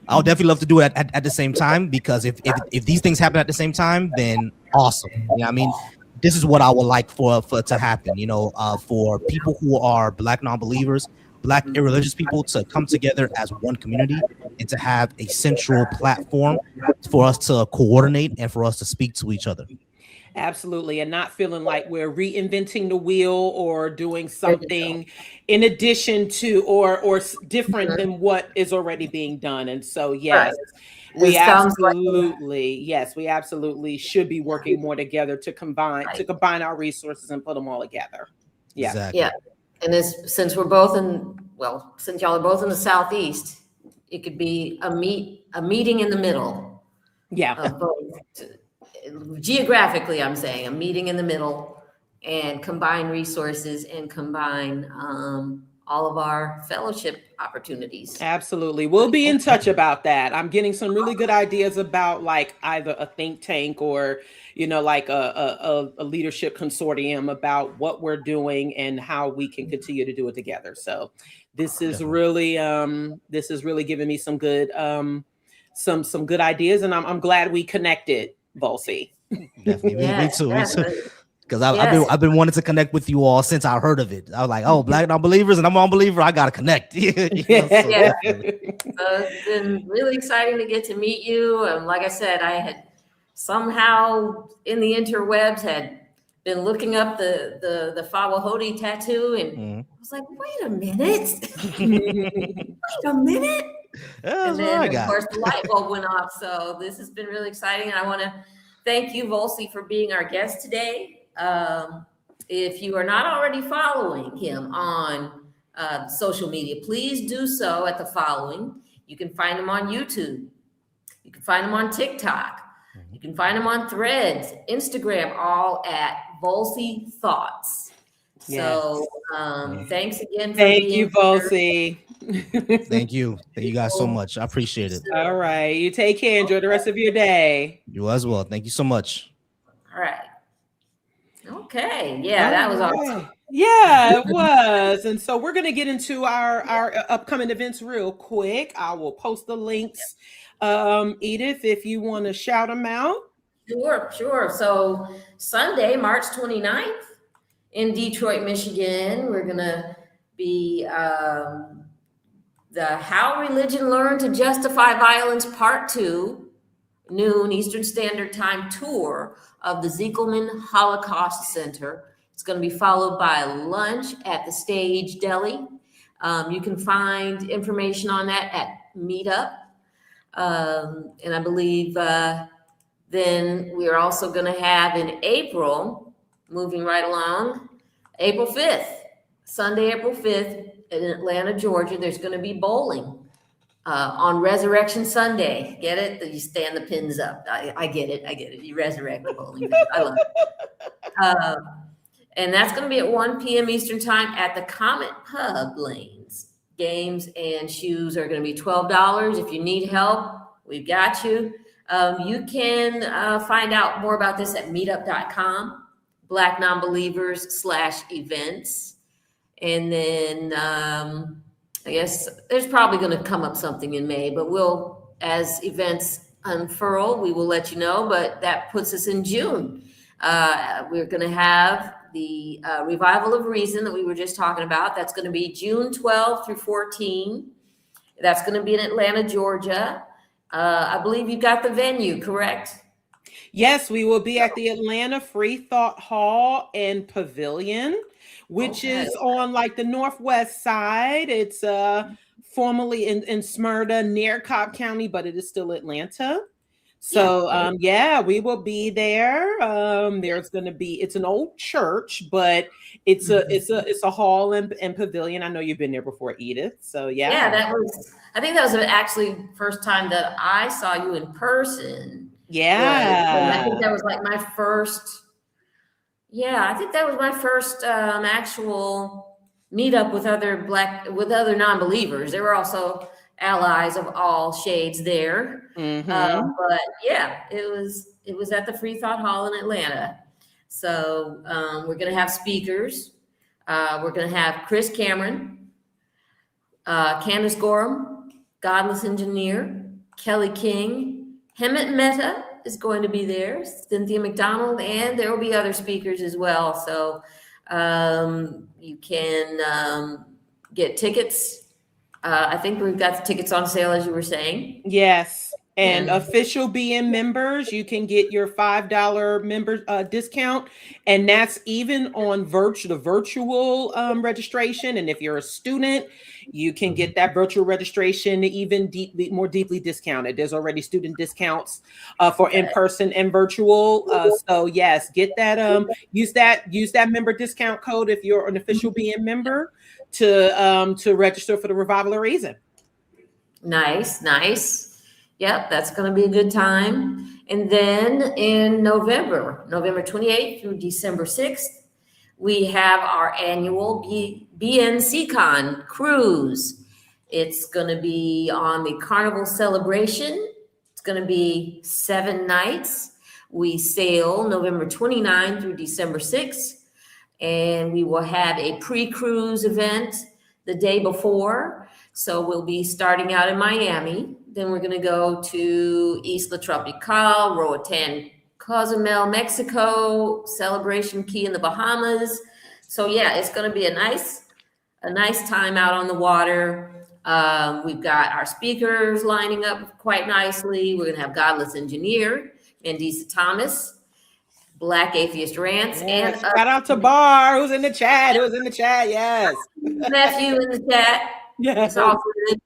I would definitely love to do it at the same time, because if these things happen at the same time, then awesome. You know what I mean? This is what I would like for to happen, you know, for people who are Black non-believers, Black irreligious people, to come together as one community and to have a central platform for us to coordinate and for us to speak to each other. Absolutely. And not feeling like we're reinventing the wheel or doing something in addition to or different Mhm. than what is already being done. And so, Right. yes, It sounds like we absolutely should be working more together right. to combine our resources and put them all together. Yeah. Yeah. Exactly. And this, since we're both since y'all are both in the Southeast, it could be a meeting in the middle Yeah. of both. Geographically, I'm saying a meeting in the middle and combine resources and combine all of our fellowship opportunities. Absolutely. We'll be in touch about that. I'm getting some really good ideas about like either a think tank or, like a leadership consortium about what we're doing and how we can continue to do it together. So Definitely. this is really giving me some good some good ideas, and I'm glad we connected, Volsi. Definitely. Me Yes, too. Me yes, too. Because yes. I've been wanting to connect with you all since I heard of it. I was like, oh, Black non-believers, and I'm an unbeliever. I gotta connect. So Yeah. definitely. So it's been really exciting to get to meet you. And like I said, I had somehow in the interwebs had been looking up the Fawahodi tattoo, and Mhm. I was like, wait a minute, wait a minute. That's And what I then, of got. course, the light bulb went off. So this has been really exciting. And I want to thank you, Volsi, for being our guest today. If you are not already following him on social media, please do so at the following. You can find him on YouTube. You can find him on TikTok. You can find him on Threads, Instagram, all at Volsi Thoughts. Yes. So thanks again for Thank being you, here. Volsi. Thank you. Thank you guys so much. I appreciate it. All right. You take care. Enjoy the rest of your day. You as well. Thank you so much. All right. Okay. Yeah, that was awesome. Yeah, it was. And so we're going to get into our upcoming events real quick. I will post the links. Edith, if you want to shout them out. Sure. So Sunday, March 29th in Detroit, Michigan, we're going to be the How Religion Learned to Justify Violence Part 2, noon Eastern Standard Time tour of the Ziegelman Holocaust Center. It's going to be followed by lunch at the Stage Deli. You can find information on that at Meetup. And I believe then we're also going to have in April, moving right along, April 5th, Sunday, April 5th in Atlanta, Georgia, there's going to be bowling on Resurrection Sunday. Get it? You stand the pins up. I get it. You resurrect the bowling pins. I love it. And that's going to be at 1 p.m. Eastern Time at the Comet Pub Lanes. Games and shoes are going to be $12. If you need help, we've got you. You can find out more about this at meetup.com, Black Nonbelievers /events. And then I guess there's probably going to come up something in May, but we'll, as events unfurl, we will let you know. But that puts us in June. We're going to have the Revival of Reason that we were just talking about. That's going to be June 12 through 14. That's going to be in Atlanta, Georgia. I believe you got the venue, correct? Yes, we will be at the Atlanta Free Thought Hall and Pavilion, which is on like the northwest side. It's formerly in Smyrna near Cobb County, but it is still Atlanta. So yeah, we will be there. There's going to be, it's an old church, but it's a hall and pavilion. I know you've been there before, Edith. So yeah. I think that was actually first time that I saw you in person. Yeah. I think that was like my first. Yeah, I think that was my first actual meetup with other non-believers. There were also allies of all shades there. But yeah, it was at the Free Thought Hall in Atlanta. So we're going to have speakers. We're going to have Chris Cameron, Candace Gorham, Godless Engineer, Kelly King, Hemant Mehta is going to be there, Cynthia McDonald, and there will be other speakers as well. So you can get tickets. I think we've got the tickets on sale, as you were saying. Yes. And Yeah. official BN members, you can get your $5 member discount, and that's even on the virtual registration. And if you're a student, you can get that virtual registration even more deeply discounted. There's already student discounts for in-person and virtual. So yes, get that. Use that member discount code if you're an official BN member to register for the Revival of Reason. Nice, nice. Yep, that's going to be a good time. And then in November 28th through December 6th, we have our annual BNCCon cruise. It's going to be on the Carnival Celebration. It's going to be 7 nights. We sail November 29th through December 6th, and we will have a pre-cruise event the day before. So we'll be starting out in Miami. Then we're going to go to Isla Tropical, Roatan, Cozumel, Mexico, Celebration Key in the Bahamas. So yeah, it's going to be a nice time out on the water. We've got our speakers lining up quite nicely. We're going to have Godless Engineer, Mandisa Thomas, Black Atheist Rants, Yes. and shout out to Bar, who's in the chat. Yes. nephew in the chat. Yes. It's all good.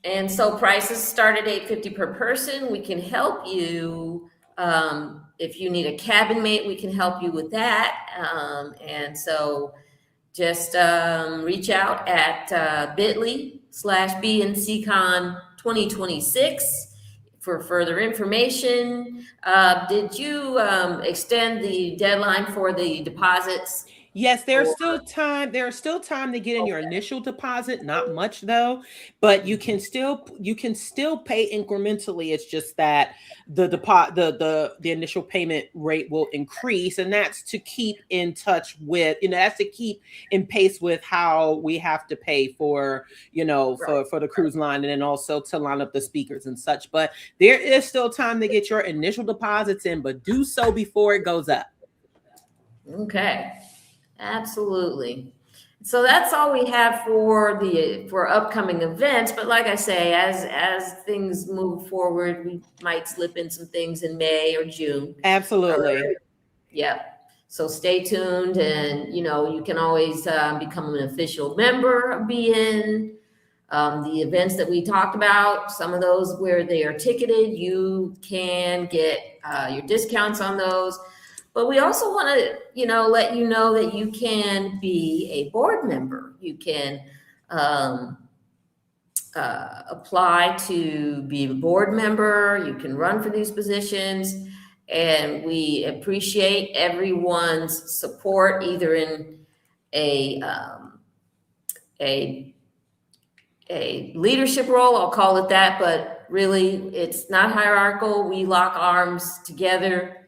And so prices start at $850 per person. We can help you. If you need a cabin mate, we can help you with that. And so just reach out at bit.ly/BNCCon 2026 for further information. Did you extend the deadline for the deposits? Yes, there's still time. There's still time to get in your initial deposit. Not much though, but you can still pay incrementally. It's just that the initial payment rate will increase, and that's to keep in touch with, that's to keep in pace with how we have to pay for, for the cruise line, and then also to line up the speakers and such. But there is still time to get your initial deposits in, but do so before it goes up. Okay. Absolutely. So that's all we have for upcoming events. But like I say, as things move forward, we might slip in some things in May or June. Absolutely. Yeah. So stay tuned, and you can always become an official member of BN. The events that we talked about, some of those where they are ticketed, you can get your discounts on those. But we also want to, let you know that you can be a board member. You can apply to be a board member. You can run for these positions. And we appreciate everyone's support, either in a leadership role, I'll call it that, but really it's not hierarchical. We lock arms together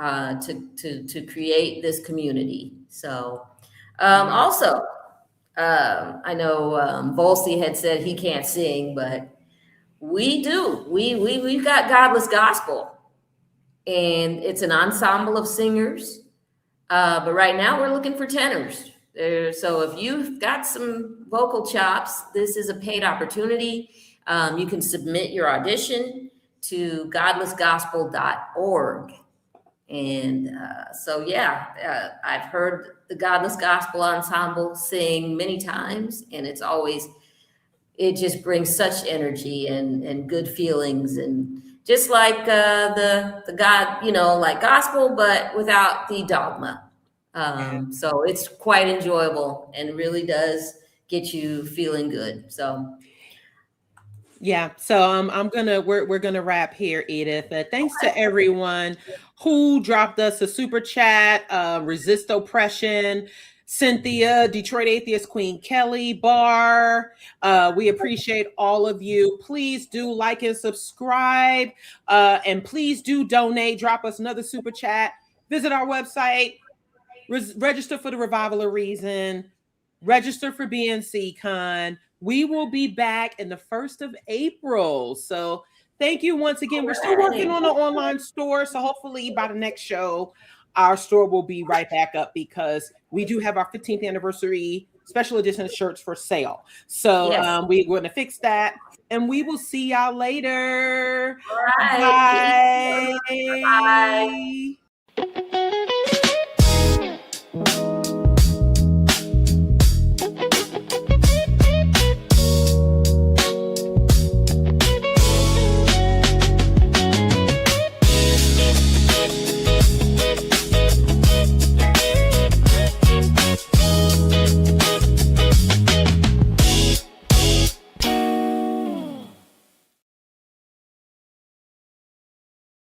to create this community. So also, I know Volsey had said he can't sing, but we do. We've got Godless Gospel, and it's an ensemble of singers. But right now we're looking for tenors. So if you've got some vocal chops, this is a paid opportunity. You can submit your audition to godlessgospel.org. And I've heard the Godless Gospel Ensemble sing many times, and it just brings such energy and good feelings, and just like the God, like gospel, but without the dogma. So it's quite enjoyable and really does get you feeling good. So. Yeah, so we're gonna wrap here, Edith. Thanks to everyone who dropped us a super chat. Resist Oppression, Cynthia, Detroit Atheist Queen Kelly, Bar. We appreciate all of you. Please do like and subscribe, and please do donate. Drop us another super chat. Visit our website. Register for the Revival of Reason. Register for BNCCon. We will be back in the 1st of April. So thank you once again. We're still working on the online store. So hopefully by the next show, our store will be right back up, because we do have our 15th anniversary special edition shirts for sale. So Yes. we're going to fix that, and we will see y'all later. All right. Bye. Bye.